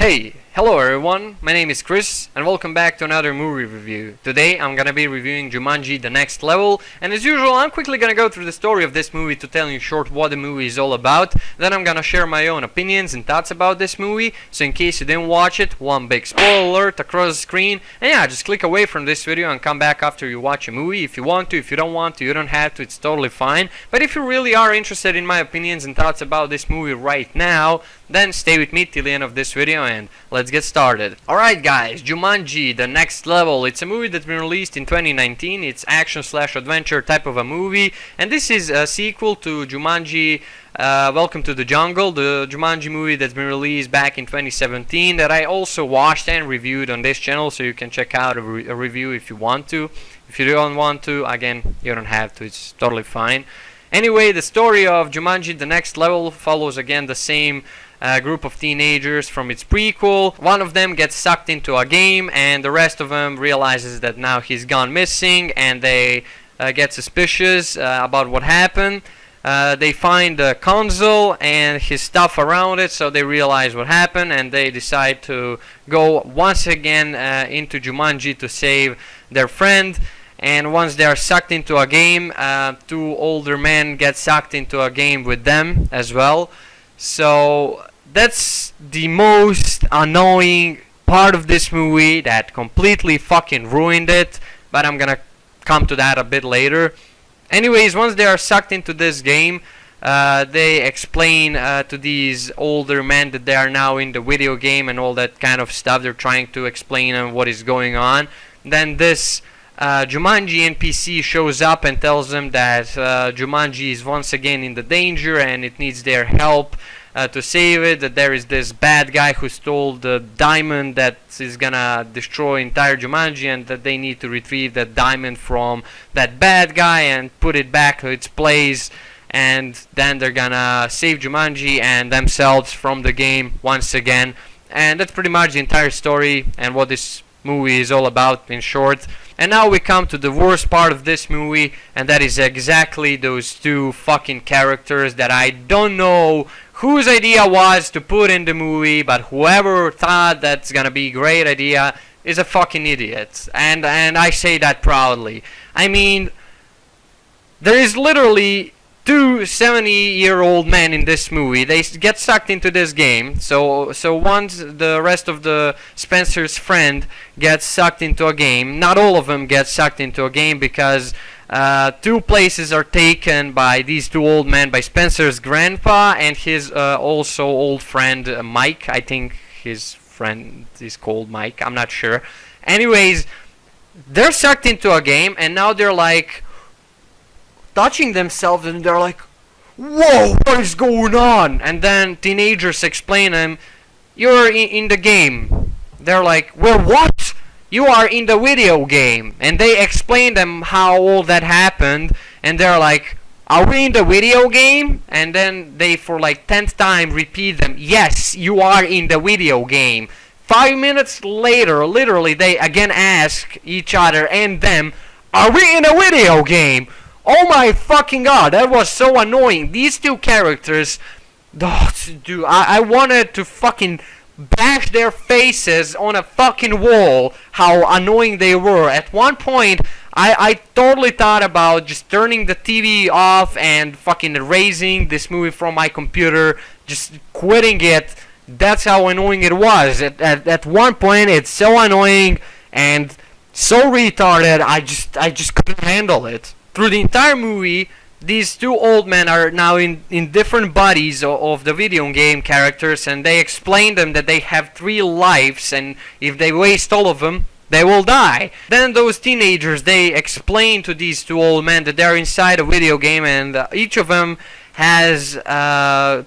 Hey, hello everyone, my name is Chris and welcome back to another movie review. Today I'm gonna be reviewing Jumanji The Next Level, and as usual I'm quickly gonna go through the story of this movie to tell you short what the movie is all about. Then I'm gonna share my own opinions and thoughts about this movie, so in case you didn't watch it, one big spoiler alert across the screen. And yeah, just click away from this video and come back after you watch a movie if you want to. If you don't want to, you don't have to, it's totally fine. But if you really are interested in my opinions and thoughts about this movie right now, then stay with me till the end of this video and let's get started. Alright guys, Jumanji The Next Level. It's a movie that's been released in 2019. It's action/adventure type of a movie, and this is a sequel to Jumanji Welcome to the Jungle, the Jumanji movie that's been released back in 2017 that I also watched and reviewed on this channel, so you can check out a review if you want to. If you don't want to, again, you don't have to, it's totally fine. Anyway, the story of Jumanji The Next Level follows again the same group of teenagers from its prequel. One of them gets sucked into a game and the rest of them realizes that now he's gone missing, and they get suspicious about what happened. They find the console and his stuff around it, so they realize what happened and they decide to go once again into Jumanji to save their friend. And once they are sucked into a game, two older men get sucked into a game with them as well. So that's the most annoying part of this movie that completely fucking ruined it, but I'm gonna come to that a bit later. Anyways, once they are sucked into this game, they explain to these older men that they are now in the video game and all that kind of stuff. They're trying to explain what is going on. Then this Jumanji NPC shows up and tells them that Jumanji is once again in the danger and it needs their help to save it, that there is this bad guy who stole the diamond that is gonna destroy entire Jumanji, and that they need to retrieve that diamond from that bad guy and put it back to its place, and then they're gonna save Jumanji and themselves from the game once again. And that's pretty much the entire story and what this movie is all about in short. And now we come to the worst part of this movie, and that is exactly those two fucking characters that I don't know whose idea was to put in the movie, but whoever thought that's gonna be a great idea is a fucking idiot. And I say that proudly. I mean, there is literally two 70-year-old men in this movie. They get sucked into this game. So once the rest of the Spencer's friend gets sucked into a game, not all of them get sucked into a game, because two places are taken by these two old men, by Spencer's grandpa and his also old friend Mike. I think his friend is called Mike, I'm not sure. Anyways, they're sucked into a game and now they're like touching themselves and they're like, whoa, what is going on? And then teenagers explain them, you're in the game. They're like, well, what? You are in the video game. And they explain them how all that happened, and they're like, are we in the video game? And then they for like 10th time repeat them, yes, you are in the video game. 5 minutes later, literally, they again ask each other and them, are we in a video game? Oh my fucking god, that was so annoying. These two characters, dude, I wanted to fucking bash their faces on a fucking wall, how annoying they were. At one point, I totally thought about just turning the TV off and fucking erasing this movie from my computer, just quitting it. That's how annoying it was. At one point, it's so annoying and so retarded, I just couldn't handle it. Through the entire movie, these two old men are now in different bodies of the video game characters, and they explain them that they have 3 lives, and if they waste all of them, they will die. Then those teenagers, they explain to these two old men that they're inside a video game, and each of them has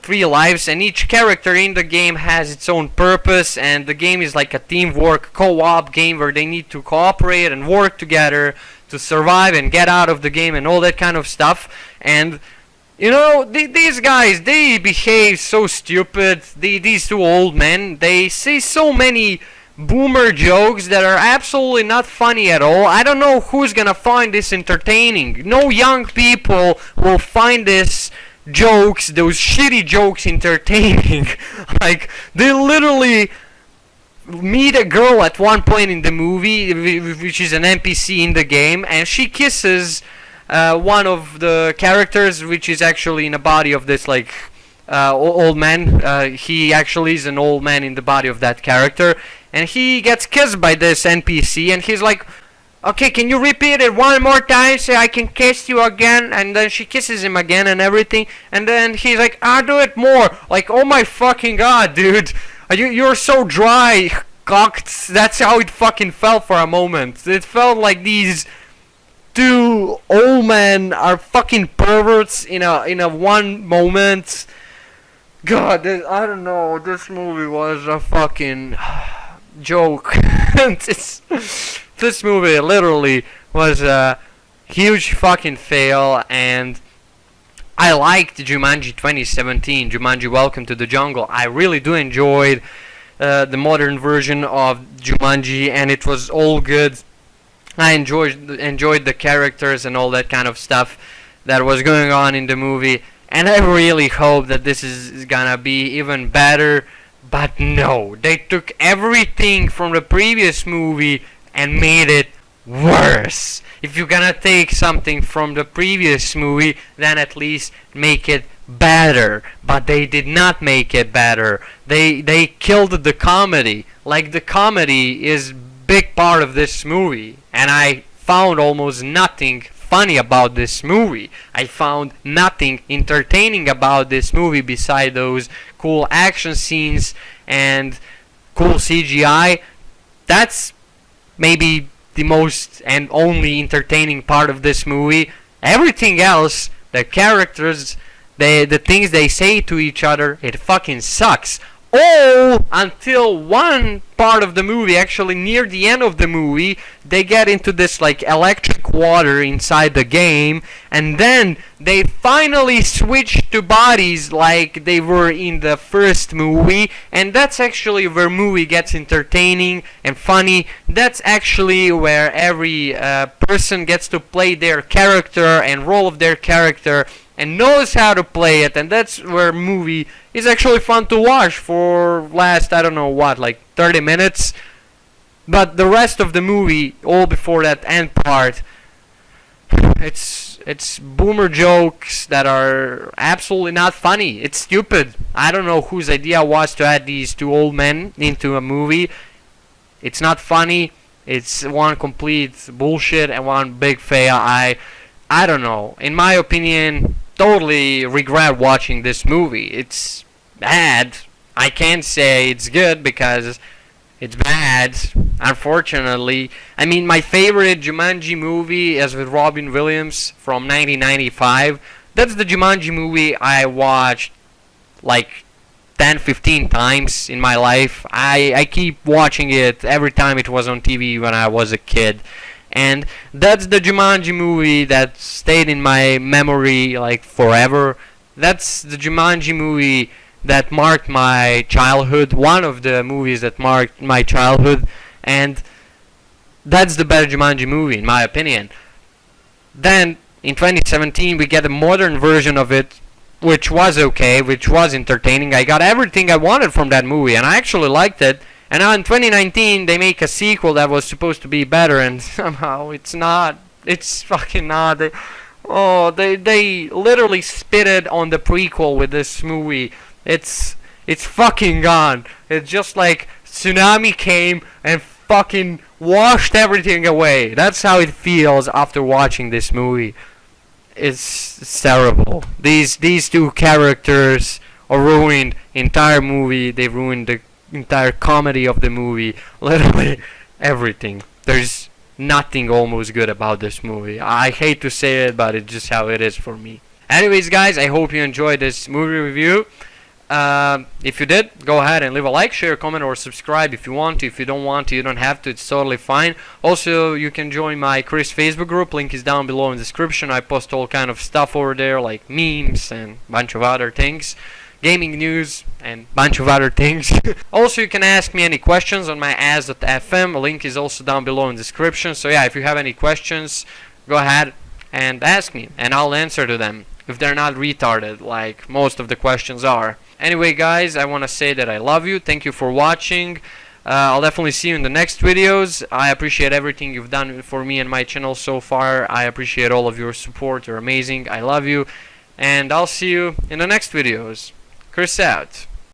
3 lives, and each character in the game has its own purpose, and the game is like a teamwork co-op game where they need to cooperate and work together to survive and get out of the game and all that kind of stuff. And you know, these guys, they behave so stupid. These two old men, they say so many boomer jokes that are absolutely not funny at all. I don't know who's gonna find this entertaining. No young people will find this jokes, those shitty jokes, entertaining. Like, they literally meet a girl at one point in the movie, which is an NPC in the game, and she kisses one of the characters, which is actually in the body of this like old man. He actually is an old man in the body of that character, and he gets kissed by this NPC, and he's like, okay, can you repeat it one more time so I can kiss you again? And then she kisses him again and everything, and then he's like, I'll do it more. Like, oh my fucking god, dude, you're so dry, cocked. That's how it fucking felt for a moment. It felt like these two old men are fucking perverts in a one moment. God, I don't know. This movie was a fucking joke. This movie literally was a huge fucking fail, and I liked Jumanji 2017, Jumanji Welcome to the Jungle. I really do enjoyed the modern version of Jumanji, and it was all good. I enjoyed the characters and all that kind of stuff that was going on in the movie, and I really hope that this is gonna be even better. But no, they took everything from the previous movie and made it worse. If you're gonna take something from the previous movie, then at least make it better. But they did not make it better. They killed the comedy. Like, the comedy is big part of this movie, and I found almost nothing funny about this movie. I found nothing entertaining about this movie beside those cool action scenes and cool CGI. That's maybe the most and only entertaining part of this movie. Everything else, the characters, the things they say to each other, it fucking sucks. All until one part of the movie, actually near the end of the movie, they get into this like electric water inside the game, and then they finally switch to bodies like they were in the first movie, and that's actually where movie gets entertaining and funny. That's actually where every person gets to play their character and role of their character and knows how to play it, and that's where movie is actually fun to watch for last, I don't know what, like 30 minutes. But the rest of the movie, all before that end part, it's boomer jokes that are absolutely not funny. It's stupid. I don't know whose idea was to add these two old men into a movie. It's not funny. It's one complete bullshit and one big fail. I don't know. In my opinion, totally regret watching this movie. It's bad. I can't say it's good because it's bad, unfortunately. I mean, my favorite Jumanji movie is with Robin Williams from 1995. That's the Jumanji movie I watched like 10-15 times in my life. I keep watching it every time it was on TV when I was a kid. And that's the Jumanji movie that stayed in my memory like forever. That's the Jumanji movie that marked my childhood, one of the movies that marked my childhood, and that's the better Jumanji movie in my opinion. Then in 2017 we get a modern version of it, which was okay, which was entertaining. I got everything I wanted from that movie, and I actually liked it. And now in 2019 they make a sequel that was supposed to be better, and somehow it's not. It's fucking not. They literally spitted on the prequel with this movie. It's fucking gone. It's just like tsunami came and fucking washed everything away. That's how it feels after watching this movie. It's terrible. These two characters are ruined entire movie. They ruined the entire comedy of the movie. Literally everything. There's nothing almost good about this movie. I hate to say it, but it's just how it is for me. Anyways, guys, I hope you enjoyed this movie review. If you did, go ahead and leave a like, share, comment, or subscribe if you want to. If you don't want to, you don't have to. It's totally fine. Also, you can join my Chris Facebook group. Link is down below in the description. I post all kind of stuff over there, like memes and a bunch of other things, gaming news, and a bunch of other things. Also, you can ask me any questions on my as.fm. Link is also down below in the description. So yeah, if you have any questions, go ahead and ask me, and I'll answer to them if they're not retarded like most of the questions are. Anyway, guys, I want to say that I love you. Thank you for watching. I'll definitely see you in the next videos. I appreciate everything you've done for me and my channel so far. I appreciate all of your support. You're amazing. I love you. And I'll see you in the next videos. Chris out.